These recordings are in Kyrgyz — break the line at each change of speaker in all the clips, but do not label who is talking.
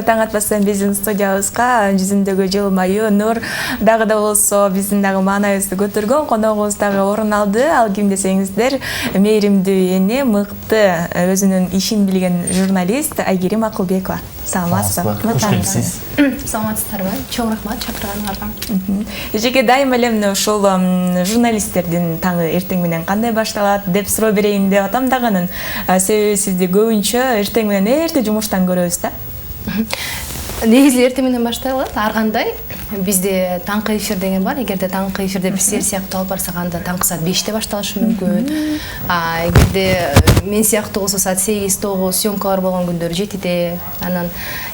таң атпастан биздин студиябызга жүзүндөгү жылмаюу нур дагы да болсо биздин дагы маанайыбызды көтөргөн коногубуз дагы орун алды. Ал ким десеңиздер, мээримдүү эне, мыкты өзүнүн ишин билген журналист Айгерим Акылбекова. Саламатсызбы?
Кош келипсиз.
Саламатсыздарбы? Чоң рахмат чакырганыңарга.
Эжеге дайыма эле мына ушул журналисттердин таңы эртең менен кандай башталат деп суроо берейин деп атам дагынын. Себеби сизди көбүнчө эртең менен эрте жумуштан көрөбүз да.
Негизи эртең менен башталат. Ар кандай бизде таңкы эфир деген бар. Эгерде таңкы эфирде биздер сыяктуу алып барсак, анда таңкы саат 5те башталышы мүмкүн. Эгерде мен сыяктуу болсо саат 8-9 съемкалар болгон күндөр 7те. Анан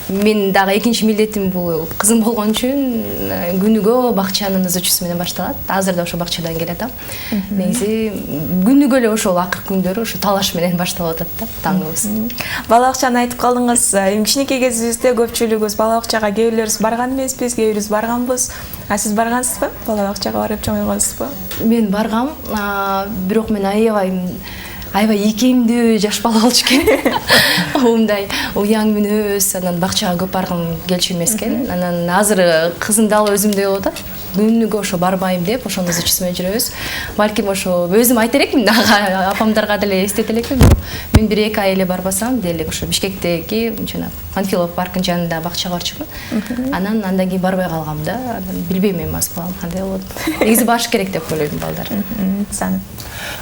мен дагы экинчи милдетим бул кызым болгон үчүн күнүгө бакчанын ызычуусу менен башталат. Азыр да ошо бакчадан келатам. Негизи күнүгө эле ошол акыркы күндөрү ошо талаш менен башталып атат да таңыбыз.
Бала бакчаны айтып калдыңыз. Кичинекей кезибизде көпчүлүгүбүз бала бакчага, кээ бирлерибиз барган эмеспиз, кээ бирибиз барганбыз. Сиз баргансызбы? Бала бакчага барып чоңойгонсузбу?
Мен баргам, бирок мен аябай ийкемдүү жаш бала болчу экен. Мындай уяң мүнөз, анан бакчага көп баргым келчү эмес экен. Анан азыр кызым дал өзүмдөй болуп атат. Күнүгө ошо барбайм деп, ошонун ызычуусу менен жүрөбүз. Балким ошо өзүм айта элекмин, апамдарга деле эстете элекмин. Мен 1-2 ай эле барбасам, деле ошо Бишкектеги жана Панфилов паркынын жанында бакчага барчумун. Андан кийин барбай калгам да. Билбейм эми аз балам кандай болот. Негизи барыш керек деп ойлойм балдар.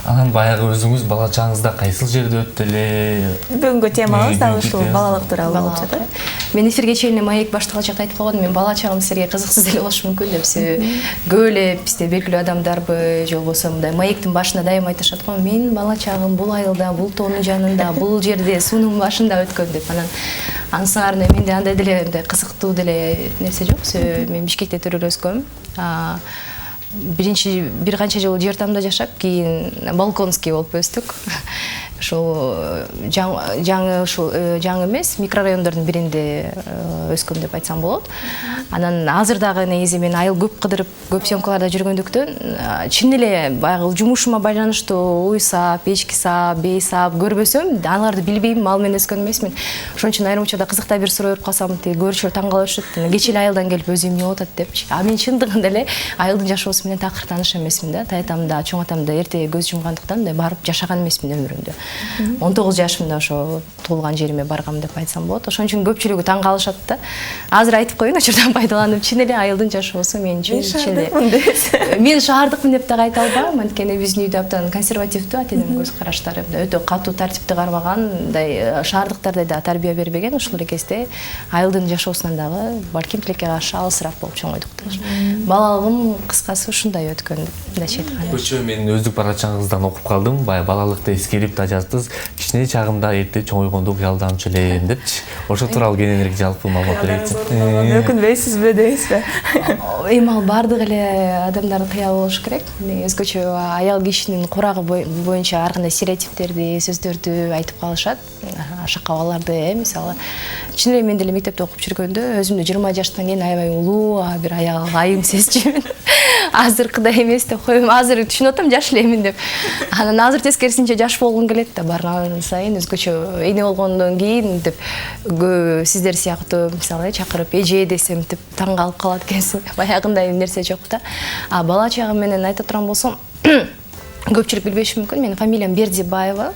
Анан баягы өзүңүз бала чагыңызда кайсыл жерде өттү эле?
Бүгүнкү темабыз да ушул балалык тууралуу болуп жатат.
Мен эфирге чейин маек башталган чакта айтып койгон, мен бала чагым силерге кызыксыз деле болушу мүмкүн деп. Себеби көп эле бизде белгилүү адамдарбы, же болбосо мындай маектин башына дайым айтышат го, мен бала чагым бул айылда, бул тоонун жанында, бул жерде, суунун башында өткөн деп. Анан ансаарында менде андай деле кызыктуу деле нерсе жок. Себеби мен Бишкекте төрөлүп өскөм. Бир канча жыл жер тамда жашап, кийин Балконский болуп өстүк. Ошол жаңы эмес, микрорайондордун биринде өскөм деп айтсам болот. Анан азыр дагы негизи мен айыл көп кыдырып, көп съемкаларда жүргөндүктөн, чын эле баягы жумушума байланыштуу уй саап, эчки саап, бей саап көрбөсөм, аларды билбейм, мал менен өскөн эмесмин. Ошон үчүн айрым учурда кызыктай бир суроо берип калсам, көрүүчүлөр таң калышат. Кече эле айылдан келип өзүм эмне болуп атат депчи. Мен чындыгында эле айылдын жашоосу менен такыр тааныш эмесмин да. Таятам да, чоң атам да эрте көз жумгандыктан барып жашаган эмесмин өмүрүмдө. 19 жашымда ошо туулган жериме баргам деп айтсам болот. Ошон үчүн көпчүлүгү таң калышат да. Азыр айтып коеюн, учурдан пайдаланып, чын эле айылдын жашоосу мен үчүн чын эле. Мен шаардыкмын деп да айта албайм, анткени биздин үйдө абдан консервативдүү ата-энемдин көз караштары, өтө катуу тартипти кармаган, мындай шаардыктардай да тарбия бербеген. Ошол эле кезде айылдын жашоосунан дагы балким тилекке каршы алысыраак болуп чоңойдук. Балалыгым кыскасы ушундай өткөн деп айткан.
Көчө мен өздүк бала чагыңыздан окуп калдым. Баягы балалыкты эскерип да жаздыңыз. Кичине чагымда эрте чоңойгонду кыялданчу элем депчи. Ошо тууралуу кененирээк жалпы маалымат бересиз.
Өкүнбөйсүзбү дейсизби?
Эми ал баардык эле адамдардын кыялы болуш керек. Өзгөчө аял кишинин курагы боюнча ар кандай стереотиптерди, сөздөрдү айтып калышат. Шакабаларды, мисалы, чын эле мен деле мектепте окуп жүргөндө өзүмдү 20 жаштан кийин аябай улуу, бир аял айым сезчүмүн. Азыркыдай эмес деп коем. Азыр түшүнүп атам, жаш элемин деп. Анан азыр тескерисинче жаш болгум келет да, барган сайын өзгөчө эне болгондон кийин деп сиздер сыяктуу мисалы чакырып эже десем деп таң калып калат экенсиң. Баягындай нерсе жок да. Бала чагым менен айта турган болсом, көпчүлүк билбеши мүмкүн. Менин фамилиям Бердибаева,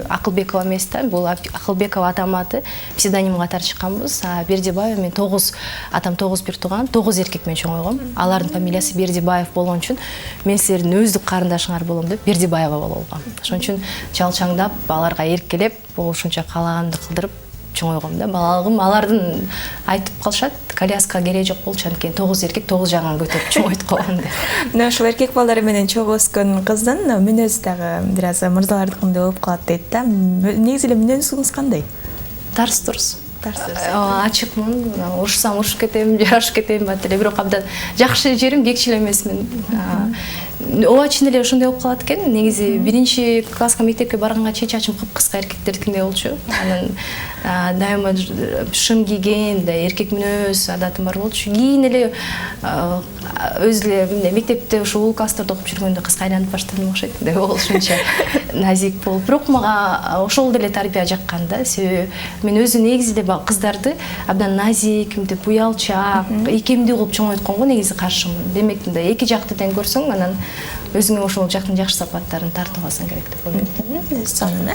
Акылбекова эмес да. Бул Акылбекова атам аты, псевдоним катары чыкканбыз. Бердибаева мен 9 атам 9 бир тууган, 9 эркек менен чоңойгом. Алардын фамилиясы Бердибаев болгон үчүн мен силердин өздүк карындашыңар болом деп Бердибаева болуп алгам. Ошон үчүн чалчаңдап, аларга эркелеп, ушунча каалаганды кылдырып чоңойгом да. Балалыгым алардын айтып калышат, коляска кереги жок болчу, анткени 9 эркек 9 жагын көтөрүп чоңойтуп койгон деп.
Мына ошол эркек балдары менен чогуу өскөн кыздын мүнөзү дагы бир аз мырзалардыкындай болуп калат дейт да. Негизи эле мүнөзүңүз кандай?
Тарс-турс. Ачыкмын, урушсам урушуп кетем, жарашып кетем, бирок абдан жакшы жерим кекчил эмесмин. ооба чын эле ошондой болуп калат экен. Негизи биринчи класска мектепке барганга чейин чачым кыпкыска эркектердикиндей болчу. Анан дайыма шым кийген, эркек мүнөз адатым бар болчу. Кийин эле өзү эле мектепте ошо улкастерде окуп жүргөндө кызга айланып баштадым окшойт. Ошончо назик болуп, бирок мага ошол деле тарбия жаккан да. Себеби мен өзү негизи эле кыздарды абдан назик, мынтип уялчаак, ийкемдүү кылып чоңойтконго негизи каршымын. Демек мындай эки жакты тең көрсөң, анан өзүңө ошол жактын жакшы сапаттарын тартып алсаң керек деп ойлойм.
Сонун.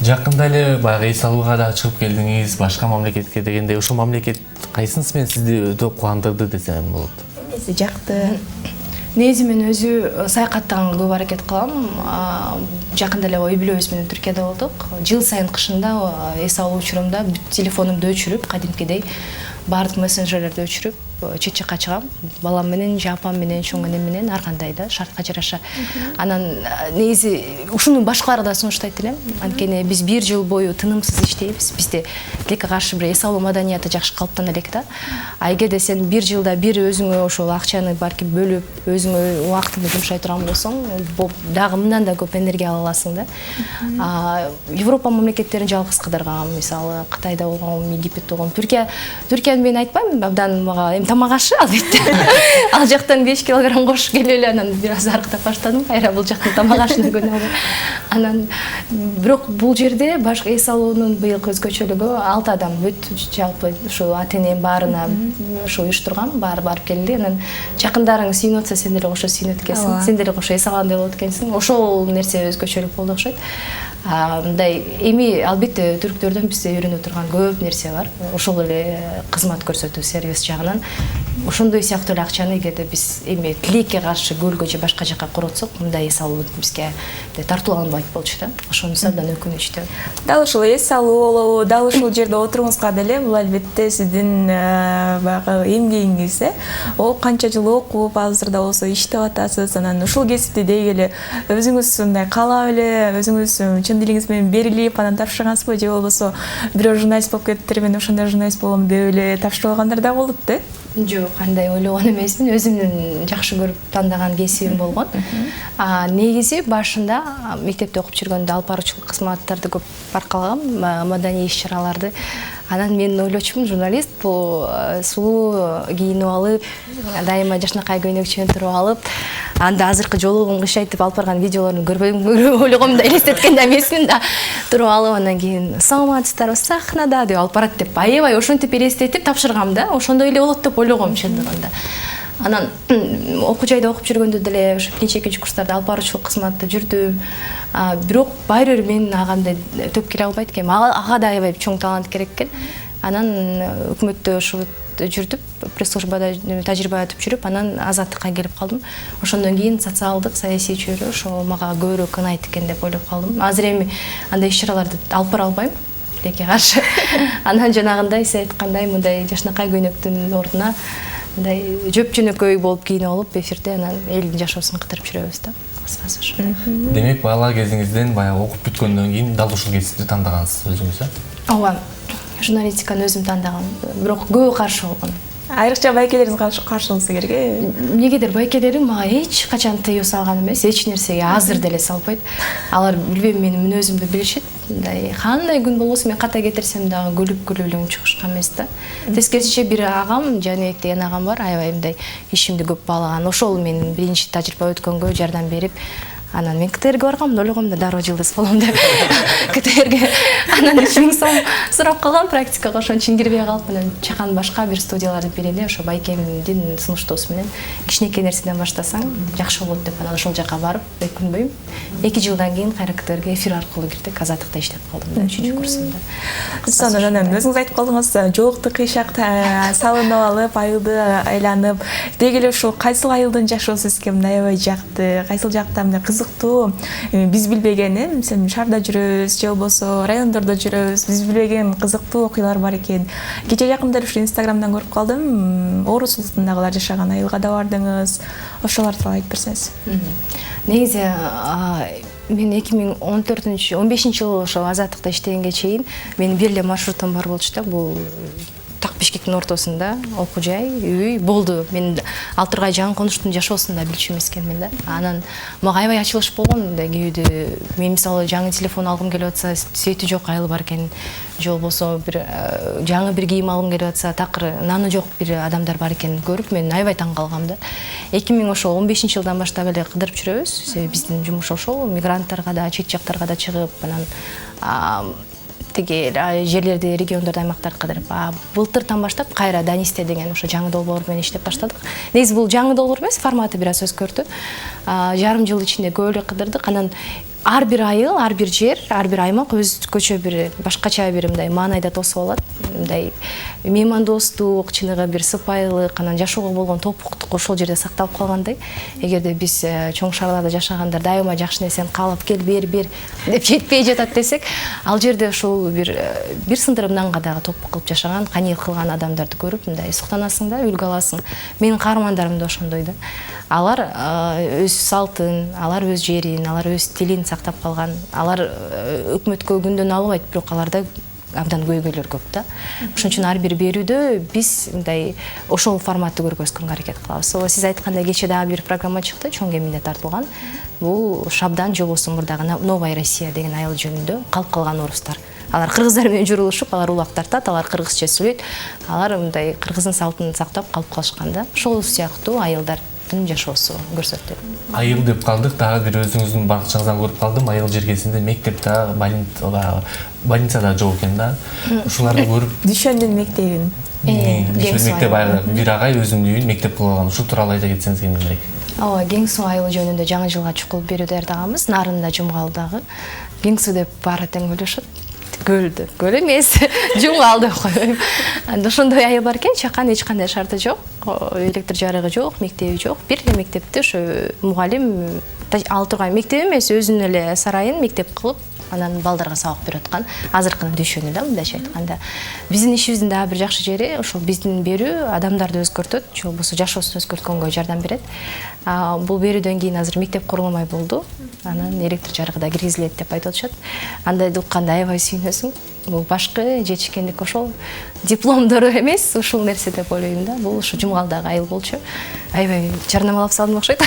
Жакында эле баягы эс алууга да чыгып келдиңиз, башка мамлекетке дегенде ошол мамлекет кайсынысы менен сизди өтө кубандырды десем болот?
Эмнеси жакты?
Негизи мен өзү саякаттаганга көп аракет кылам. Жакында эле ой бүлөбүз менен Түркияда болдук. Жыл сайын кышында эс алуу учурумда телефонумду өчүрүп, кадимкидей баардык мессенджерлерди өчүрүп, чет жакка чыгам. Балам менен, апам менен, чоң энем менен ар кандай да шартка жараша. Анан негизи ушуну башкаларга да сунуштайт элем. Анткени биз бир жыл бою тынымсыз иштейбиз. Бизде тилекке каршы бир эс алуу маданияты жакшы калыптана элек да. А эгерде сен бир жылда бир өзүңө ошол акчаны балки бөлүп, өзүңө убактыңды жумшай турган болсоң, дагы мындан да көп энергия ала аласың да. Европа мамлекеттерин жалгыз кыдыргам, мисалы Кытайда болгом, Египетте болгом, Түркияны мен айтпайм, абдан мага тамак ашы албетте. Ал жактан 5 килограмм кошуп келип эле анан бир аз арыктап баштадым. Кайра бул жактын тамак ашына көнө албай. Анан бирок бул жерде башка эс алуунун быйылкы өзгөчөлүгү 6 адам бүт жалпы ушу ата-энем баарына ушу уюштурган, баары барып келди. Анан жакындарың сүйүнүп атса сен деле кошо сүйүнөт экенсиң, сен деле кошо эс алгандай болот экенсиң. Ошол нерсе өзгөчөлүк болду окшойт. Мындай эми албетте түрктөрдөн бизде үйрөнө турган көп нерсе бар. Ошол эле кызмат көрсөтүү сервис жагынан ошондой сыяктуу эле акчаны эгерде биз эми тилекке каршы көлгө же башка жакка коротсок, мындай эс алуу бизге тартууланбайт болчу да. Ошонусу абдан өкүнүчтүү.
Дал ушул эс алуу, дал ушул жерде отуруңузга деле бул албетте сиздин баягы эмгегиңиз, Ол канча жыл окуп, азырда болсо иштеп атасыз. Анан ушул кесипти дегеле өзүңүз мындай каалап эле, өзүңүз чын дилиңиз менен берилип, анан тапшыргансызбы, же болбосо бирөө журналист болуп кетиптир, мен ошондой журналист болом деп эле тапшырып алгандар да болот да?
Жок, кандай ойлогон эмесмин. Өзүмдүн жакшы көрүп тандаган кесибим болгон. Негизи башында мектепте окуп жүргөндө алып баруучулук кызматтарды көп аркалагам, маданий иш-чараларды. Анан мен ойлочумун, журналист бул сулуу кийинип алып, дайыма жашнакай көйнөкчөн туруп алып, анда азыркы жолугум кышайтып алып барган видеолорун көрбөйм, ойлогом да, элестеткен да эмесмин да. Туруп алып, анан кийин саламатсыздарбы, сахнада деп алып барат деп, аябай ошентип элестетип тапшыргам да. Ошондой эле болот деп ойлогом чындыгында. Анан окуу жайда окуп жүргөндө деле ошо биринчи, экинчи курстарда алып баруучулук кызматта жүрдүм. Бирок баары бир мен агандай төп келе албайт экен. Ага да аябай чоң талант керек экен. Анан өкмөттө ошо жүрдүп, пресс-службада тажрыйба өтүп жүрүп, анан азаттыкка келип калдым. Ошондон кийин социалдык, саясий чөйрө ошо мага көбүрөөк ынайт экен деп ойлоп калдым. Азыр эми андай иш-чараларды алып бара албайм. Тилекке каршы. Анан жанагындай сиз айткандай мындай жашнакай көйнөктүн ордуна мындай жөп-жөнөкөй болуп кийинип алып, эфирде анан элдин жашоосун кыдырып жүрөбүз да. Кыскасы ошо.
Демек, бала кезиңизден баягы окуп бүткөндөн кийин дал ушул кесипти тандагансыз өзүңүз,
Ооба. Журналистиканы өзүм тандагам. Бирок көбү каршы болгон.
Айрыкча байкелериңиз каршы болсо керек,
Эмнегедир байкелерим мага эч качан тыюу салган эмес, эч нерсеге азыр деле салбайт. Алар билбейм, менин мүнөзүмдү билишет. Мындай кандай күн болбосо мен ката кетирсем дагы күлүп эле чыгышкан эмес да. Тескерисинче бир агам, Жаныбек деген агам бар, аябай мындай ишимди көп баалаган. Ошол менин биринчи тажрыйба өткөнгө жардам берип, анан мен КТРге баргам, ойлогом да дароо жылдыз болом деп. КТРге анан 3000 сом сурап калгам практикага, ошон үчүн кирбей калып, анан чакан башка бир студияларды берели, ошо байкемдин сунуштоосу менен кичинекей нерседен баштасаң жакшы болот деп, анан ошол жака барып, өкүнбөйм. 2 жылдан кийин кайра КТРге эфир аркылуу кирдик, азаттыкта иштеп калдым да 3-чү курсумда.
Анан өзүңүз айтып калдыңыз, жоолукту кыйшак салынып алып, айылды айланып, дегеле ушул кайсыл айылдын жашоосу сизге аябай жакты, кайсыл жакта мындай кызыктуу, биз билбеген, мисалы шаарда жүрөбүз, же болбосо райондордо жүрөбүз, биз билбеген кызыктуу окуялар бар экен. Кече жакында ушу Инстаграмдан көрүп калдым, Орус улутундагылар жашаган айылга да бардыңыз. Ошолор тууралуу айтып берсеңиз.
Негизи мен 2014-15 жылы ошо азаттыкта иштегенге чейин менин бир эле маршрутум бар болчу да, бул так Бишкектин ортосунда окуу жай, үй болду. Мен ал тургай жаңы конуштун жашоосун да билчү эмес экенмин да. Анан мага аябай ачылыш болгон мындай күйдө. Мен мисалы жаңы телефон алгым келип атса, свети жок айыл бар экен. Же болбосо бир жаңы бир кийим алгым келип атса, такыр наны жок бир адамдар бар экен көрүп, мен аябай таң калгам да. 2015-жылдан баштап эле кыдырып жүрөбүз. Себеби биздин жумуш ошол, мигранттарга да, чет жактарга да чыгып, анан тиги жерлерди, региондорду, аймактарды кыдырып, былтыртан баштап кайра Данисте деген ошо жаңы долбоор менен иштеп баштадык. Негизи бул жаңы долбоор эмес, форматы бир аз өзгөрдү. Жарым жыл ичинде көп эле кыдырдык. Анан ар бир айыл, ар бир жер, ар бир аймак өзгөчө бир башкача бир мындай маанайда тосуп алат. Мындай меймандостук, чыныгы бир сыпайылык, анан жашоого болгон топуктук ошол жерде сакталып калгандай. Эгерде биз чоң шаарларда жашагандар дайыма жакшы нерсени каалап кел, бер деп жетпей жатат десек, ал жерде ошол бир сындырым нанга дагы топук кылып жашаган, каниет кылган адамдарды көрүп, мындай суктанасың да, үлгү аласың. Менин каармандарым да ошондой да. Алар өз салтын, алар өз жерин, алар өз тилин сактап калган. Алар өкмөткө күндөн албайт, бирок аларда абдан көйгөйлөр көп да. Ошон үчүн ар бир берүүдө биз мындай ошол форматты көргөзгөнгө аракет кылабыз. Сиз айткандай кечээ дагы бир программа чыкты, чоң кеминде тартылган. Бул Шабдан же болбосо мурдагы Новая Россия деген айыл жөнүндө калып калган орустар. Алар кыргыздар менен жүрүлүшүп, алар улак тартат, алар кыргызча сүйлөйт. Алар мындай кыргыздын салтын сактап калып калышкан да. Ошол сыяктуу айылдардын жашоосу көрсөтүлөт.
Айыл деп калдык, дагы бир өзүңүздүн баракчаңыздан көрүп калдым. Айыл жергесинде мектеп да, больница да жок экен да. Ушуларды көрүп
Дүйшөндүн мектебин.
Мектеп айыл бир агай өзүнүн үйүн мектеп кылып алган. Ушул тууралуу айта кетсеңиз кененирээк.
Ооба, Кең суу айылы жөнүндө жаңы жылга чукул берүү даярдаганбыз. Нарында Жумгалдагы. Кең суу деп баары тең ойлошот. Көл эмес, Жумгал деп коёюн. Ошондой айыл бар экен, чакан эч кандай шарты жок, электр жарыгы жок, мектеби жок. Бир эле мектепти ошо мугалим ал турган мектеп эмес, өзүнүн эле сарайын мектеп кылып, анан балдарга сабак берип аткан. Азыркынын дүйшөнү да, мындайча айтканда. Биздин ишибиздин дагы бир жакшы жери ошол биздин берүү адамдарды өзгөртөт, же болбосо жашоосун өзгөрткөнгө жардам берет. Бул берүүдөн кийин азыр мектеп курулмай болду. Анан электр жарыгы да киргизилет деп айтып атышат. Андайды укканда аябай сүйүнөсүң. Бул башкы жетишкендик ошол дипломдору эмес, ушул нерсе деп ойлойм да. Бул ушу Жумгалдагы айыл болчу. Аябай жарнамалап салдым окшойт.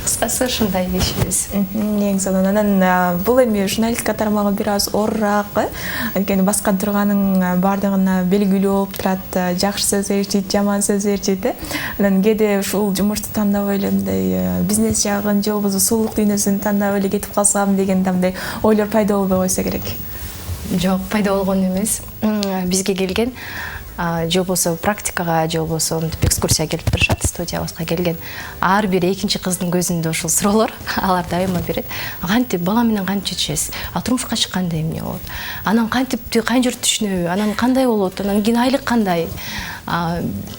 Кыскасы ушундай ишибиз.
Негизи анан бул эми журналистика тармагы бир аз орраак, анткени баскан турганын баардыгына белгилүү болуп турат, жакшы сөз ээрчийт, жаман сөз ээрчийт. Анан кээде ушул жумушту тандабай эле мындай бизнес жагын же болбосо сулуулук дүйнөсүн тандап эле кетип калсам деген мындай ойлор пайда болбой койсо керек.
Жок, пайда болгон эмес. Бизге келген же болбосо практикага, же болбосо экскурсия келип турушат, студиябызга келген ар бир экинчи кыздын көзүндө ушул суроолор, алар дайыма берет. Кантип бала менен кантип чечесиз? Турмушка чыкканда эмне болот? Анан кантип кайын журт түшүнөбү? Анан кандай болот? Анан кийин айлык кандай?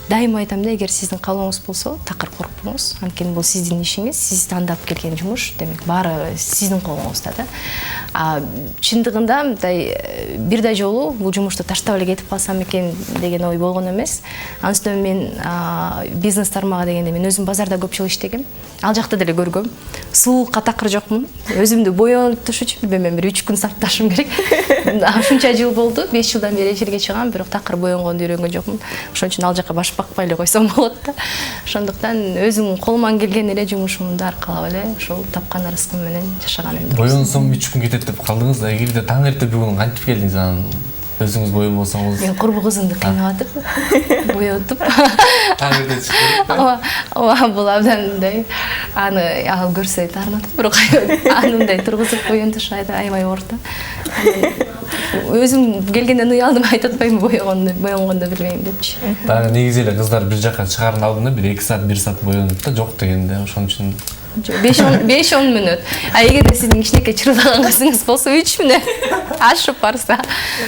Дайыма айтам да, эгер сиздин каалооңуз болсо, такыр коркпоңуз. Анткени бул сиздин ишиңиз, сиз тандап келген жумуш, демек баары сиздин колуңузда да. Чындыгында мындай бирдей жолу бул жумушту таштап эле кетип калсам экен деген ой болгон эмес. Анын үстүнө мен бизнес тармагы дегенде мен өзүм базарда көп жыл иштегем. Ал жакта деле көргөм. Суулукка такыр жокмун. Өзүмдү боёнтуш үчүн мен бир 3 күн сакташым керек. Ушунча жыл болду, 5 жылдан бери эфирге чыгам, бирок такыр боёнгонду үйрөнгөн жокмун. Ошон үчүн ал жака баш бакпай эле койсом болот да. Ошондуктан өзүм колуман келген эле жумушумду аркалап эле ошол тапкан ырыскым менен жашаганым.
Боёнсом 3 күн кетет деп калдыңыз да, эгерде таң эрте бүгүн кантип келдиңиз анан? Өзүңүз боюн болсоңуз.
Мен курбу кызымды кыйнап атып, боётуп.
Таң эрте чыгып.
Ооба, бул абдан мындай. Аны ал көрсө таарынат, бирок аны мындай тургузуп боёнтуш аябай оор да. Өзүм келгенден уялдым, айтып атпайм, боёнгонду билбейм депчи.
Дагы негизи эле кыздар бир жака чыгардын алдында бир 2 саат 1 саат боёнуп да, жок дегенде, ошон үчүн
5-10 мүнөт. Эгерде сиздин кичинекей чырылдаган кызыңыз болсо 3 мүнөт ашып барса.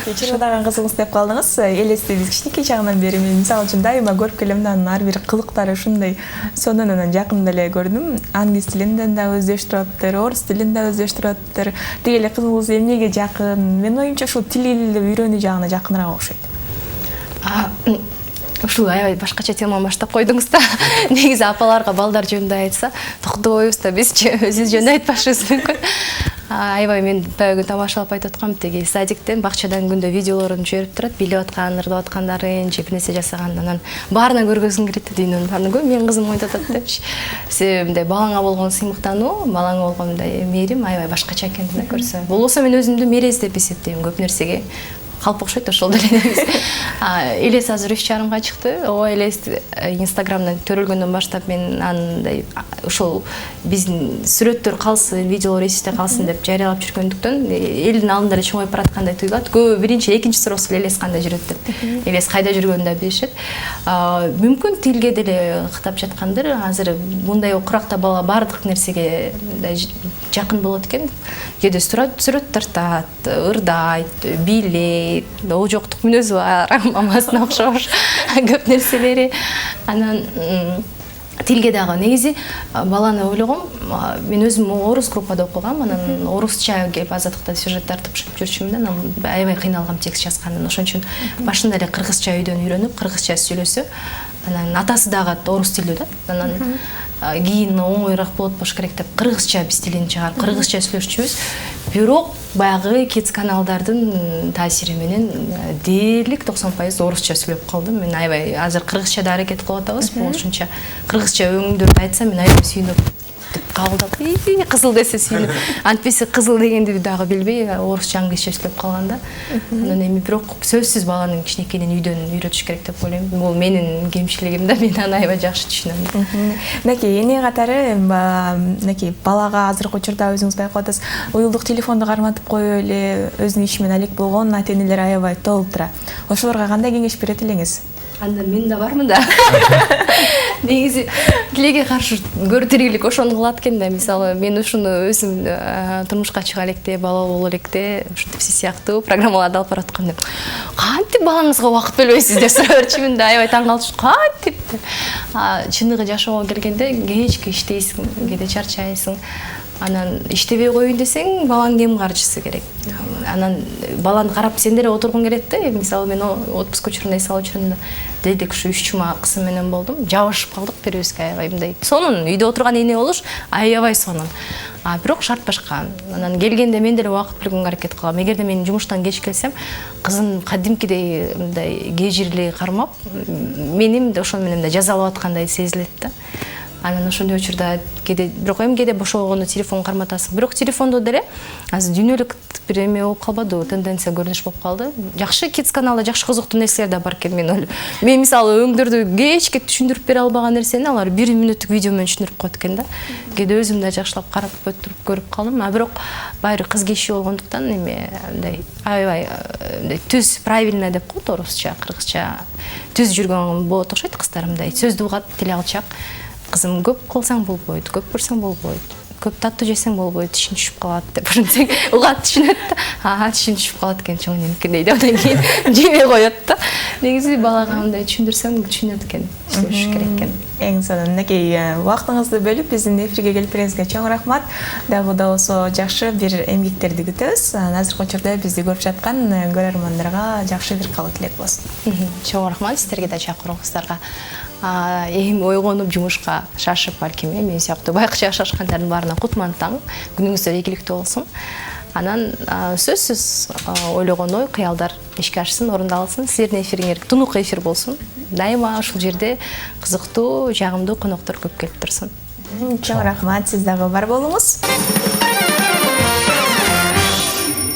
Чырылдаган кызыңыз деп калдыңыз. Элесте биз кичинекей чагынан бери мен мисалы үчүн дайыма көрүп келем да, анын ар бир кылыктары ушундай сонун, анан жакында эле көрдүм. Англис тилинден да өздөштүрүп атыптыр, орус тилин да өздөштүрүп атыптыр. Тиги эле кызыңыз эмнеге жакын? Менин оюмча ушул тил үйрөнүү жагына жакыныраак окшойт.
Ушул аябай башкача тема баштап койдуңуз да. Негизи апаларга балдар жөнүндө айтса, токтойбуз да, бизчи өзүбүз жөнүндө айтпашыбыз мүмкүн. Аябай мен баягы тамашалап айтып аткам, теги садиктен, бакчадан күндө видеолорун жиберип турат, билип аткан, ырдап аткандарын, же бир нерсе жасаган, анан баарына көргөзгүң келет дүйнөнүн баарына. Менин кызым ойнотот депчи. Себеби мындай балаңа болгон сыймыктануу, балаңа болгон мындай мээрим аябай башкача экендигин көрсө. Болбосо мен өзүмдү мерез деп эсептейм көп нерсеге. Калп окшойт ошол деле эмес. Элес азыр 3,5 чыкты. О элес Инстаграмдан төрөлгөндөн баштап мен андай ошол биздин сүрөттөр калсын, видеолор эсте калсын деп жарыялап жүргөндүктөн элдин алдында эле чоңоюп бараткандай туюлат. Көбү биринчи, экинчи суроосу элес кандай жүрөт деп. Элес кайда жүргөнүн да билишет. Мүмкүн тилге деле ктап жаткандыр. Азыр мындай куракта бала баардык нерсеге жакын болот экен. Кээде сүрөт тартат, ырдайт, бийлейт, жоктук мүнөзү бар, мамасына окшош көп нерселери. Анан тилге дагы негизи баланы ойлогом, мен өзүм орус группада окугам, анан орусча келип азаттыкта сюжет тартып жүрчүмүн, анан аябай кыйналгам текст жазгандан. Ошон үчүн башында эле кыргызча үйдөн үйрөнүп, кыргызча сүйлөсө, анан атасы дагы орус тилдүү да. Анан кийин оңоюраак болот болуш керек деп кыргызча биз тилин чыгарып, кыргызча сүйлөшчүбүз. Бирок баягы кидс каналдардын таасири менен дээрлик 90% орусча сүйлөп калдым. Мен аябай азыр кыргызча да аракет кылып атабыз, ошончо кыргызча өңдөрдү айтсам мен аябай сүйүнүп кабылдап, кызыл десе сүйүнүп, антпесе кызыл дегенди дагы билбей орусча англисче сүйлөп калган да. Анан эми бирок сөзсүз баланын кичинекейинен үйдөн үйрөтүш керек деп ойлойм. Бул менин кемчилигим да, мен аны аябай жакшы түшүнөм.
Мынакей эне катары мынакей балага азыркы учурда өзүңүз байкап атасыз, уюлдук телефонду карматып коюп эле өзүнүн иши менен алек болгон ата-энелер аябай толуп тура. Ошолорго кандай кеңеш берет элеңиз?
Анда мен да бармын да. Негизи тилеге каршы көрүтүрүлүк ошону кылат экен да. Мисалы мен ушуну өзүм турмушка чыга электе, бала боло электе, ушинтип сиз сыяктуу программаларды алып бараткам деп. Кантип балаңызга убакыт бөлбөйсүз деп сурап берчүмүн да. Аябай таң калышып, кантип. Чындыгы жашоого келгенде кечке иштейсиң, кээде чарчайсың. Анан иштебей коюн десең, балаң кем каржысы керек. Анан баланы карап сен деле отургуң келет да. Мисалы мен отпуск учурунда эс алуу учурунда дедик ушу 3 жума кызым менен болдум. Жабышып калдык бирибизге аябай мындай. Сонун үйдө отурган эне болуш аябай сонун. Бирок шарт башка. Анан келгенде мен деле убакыт бөлгөнгө аракет кылам. Эгерде мен жумуштан кеч келсем, кызым кадимкидей мындай кежирлей кармап, менин ошол менен да жазалап аткандай сезилет да. Анан ошондой учурда кээде бирок кээде бошогондо телефон карматасың. Бирок телефондо деле азыр дүйнөлүк бир эме болуп калбады, тенденция көрүнүш болуп калды. Жакшы кидс каналда жакшы кызыктуу нерселер да бар экен, мен ойлойм. Мен мисалы өңдөрдү кечке түшүндүрүп бере албаган нерсени алар 1 мүнөттүк видео менен түшүндүрүп коет экен да. Кээде өзүм да жакшылап карап өтүрүп көрүп калдым. Бирок баары кыз киши болгондуктан эме мындай аябай түз правильно деп коет орусча, кыргызча түз жүргөн болот окшойт кыздар мындай. Сөздү угат, тил алчак. Кызым көп кылсаң болбойт, көп көрсөң болбойт, көп таттуу жесең болбойт, тишиң түшүп калат деп ошентсең угат түшүнөт да. Тишиң түшүп калат экен чоң энемкин дейт, андан кийин жебей коет да. Негизи балага мындай түшүндүрсөң түшүнөт экен, түшүнүш керек экен.
Эң сонун. Мынакей убактыңызды бөлүп биздин эфирге келип бериңизге чоң рахмат. Дагы да болсо жакшы бир эмгектерди күтөбүз. Азыркы учурда бизди көрүп жаткан көрөрмандарга жакшы бир кабыл тилек болсун.
Чоң рахмат сиздерге да, чакырууңуздарга. Эми ойгонуп жумушка шашып, балким мен сыяктуу байкыча шашкандардын баарына кутман таң, күнүңүздөр ийгиликтүү болсун. Анан сөзсүз ойлогон ой, кыялдар ишке ашсын, орундалсын. Сиздердин эфириңер тунук эфир болсун. Дайыма ушул жерде кызыктуу, жагымдуу коноктор көп келип турсын.
Чоң рахмат, сиз дагы бар болуңуз.